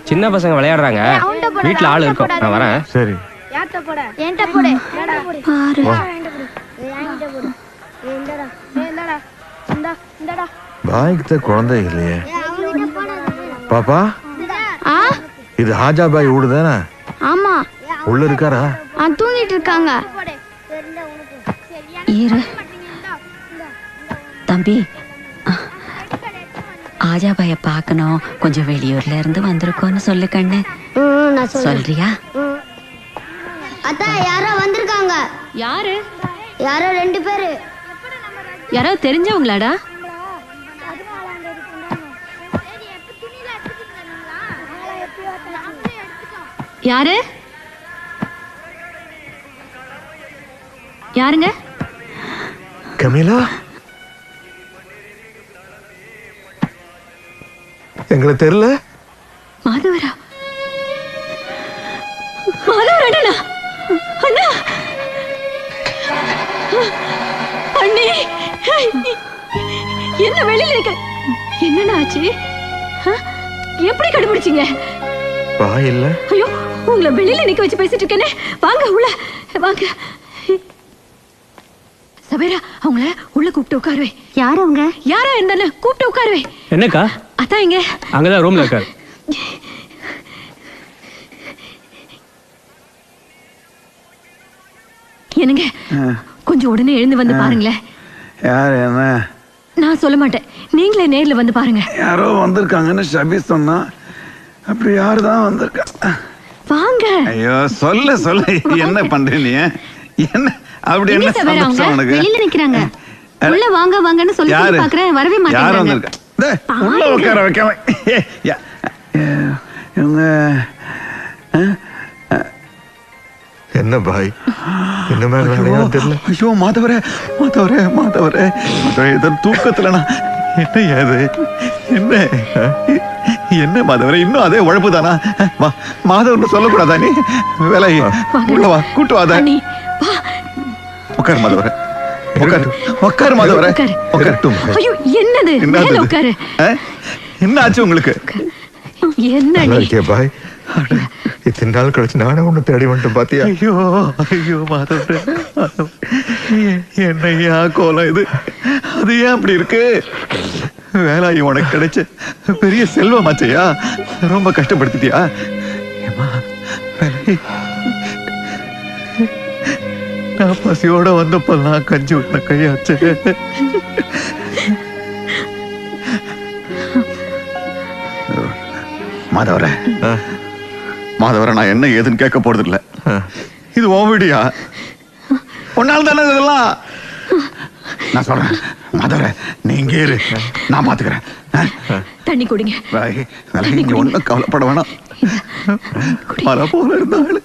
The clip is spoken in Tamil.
சின்ன பசங்க விளையாடுறாங்க, வீட்டுல ஆள் இருக்கும், நான் வரேன். சரி பாய்க்கு குழந்தை இல்லையே. பாப்பா, இது ஹாஜா பாய் வீடு தானே? ஆமா. உள்ள இருக்காரா? தூங்கிட்டு இருக்காங்க. தம்பி, ஆஜாபாய பார்க்கணும், கொஞ்சம் வெளியூர்ல இருந்து வந்திருக்கோன்னு சொல்லு கண்ணு. சொல்றியா? அத்தா யாரோ வந்திருக்காங்க. யாரு? யாரோ 2 பேரு. யாரோ தெரிஞ்சவங்களாடா? யாரு? யாருங்க? கமீலா, எங்களை தெரியல. மாதவரா? மாதவரா? அண்ணா, அண்ணி, என்ன வெளியில இருக்க? என்னண்ணா ஆச்சு? எப்படி கண்டுபிடிச்சீங்க? பாய் இல்ல. ஐயோ, உங்களை வெளியில நிக்க வச்சு பேசிட்டு இருக்கேனே. வாங்க உள்ள வாங்க. சபேரா, அவங்கள உள்ள கூப்பிட்டு உட்காருவே. யார் அவங்க? யாரா இருந்தானே கூப்பிட்டு உட்காருவே. என்னக்கா? அதான் இங்க அங்கதான் ரூம்ல இருக்காரு. என்னங்க, கொஞ்சம் உடனே எழுந்து வந்து பாருங்களேன். யார்? என்ன? நான் சொல்ல மாட்டேன், நீங்களே நேர்ல வந்து பாருங்க. யாரோ வந்திருக்காங்கன்னு ஷபி சொன்னா. அப்படி யாருதான் வந்திருக்கா? வாங்க. ஐயோ, சொல்ல சொல்ல என்ன பண்ற நீ? என்ன அப்படி என்ன சந்தோஷம் உனக்கு? வெளியில நிக்கறாங்க. உள்ள வாங்க வாங்கன்னு சொல்லி பாக்குறேன், வரவே மாட்டேங்கிறாங்க. யார் வந்திருக்கா? உள்ள உட்கார வைக்காம இவங்க என்ன பாய், என்ன மேல தெரியல. ஐயோ மாதவரே, மாதவரே, மாதவரே, இதன் தூக்கத்துலனா என்ன ஏது? என்ன என்ன மாதவரே, இன்னும் அதே உழைப்பு தானா? மாதவர்னு சொல்லக்கூடாதா நீ? வேலை உள்ள வா, கூட்டு வாதா. உட்காரு மாதவரே, உட்காரு, உட்காரு மாதவரே, உட்காரட்டும். ஐயோ, என்னது? மேல உட்காரு. என்ன ஆச்சு உங்களுக்கு? என்ன நீ? பாய், இத்தனை நாள் கழிச்சு நானே ஒண்ணு தேடி வந்துட்டேன் பாத்தியா? ஐயோ ஐயோ மாதவரே, என்னையா கோலம் இது? அது ஏன் அப்படி இருக்கு? வேலாயி உனக்கு கிடைச்ச பெரிய செல்வமாச்சையா, ரொம்ப கஷ்டப்படுத்திட்டியா? நான் பசியோட வந்தப்பெல்லாம் கஞ்சி விட்ட கையாச்சு. மாதவரே, மாதவரே, நான் என்ன ஏதுன்னு கேட்க போறது இல்ல. இது உன் வீடியா? உன்னால தானே இதெல்லாம். நான் சொல்றேன் மாதவரே, நீ இங்கே இரு, நான் பாத்துக்கிறேன். தண்ணி குடிங்க. நீங்க ஒண்ணும் கவலைப்பட வேணாம். மர போல இருந்தாள்.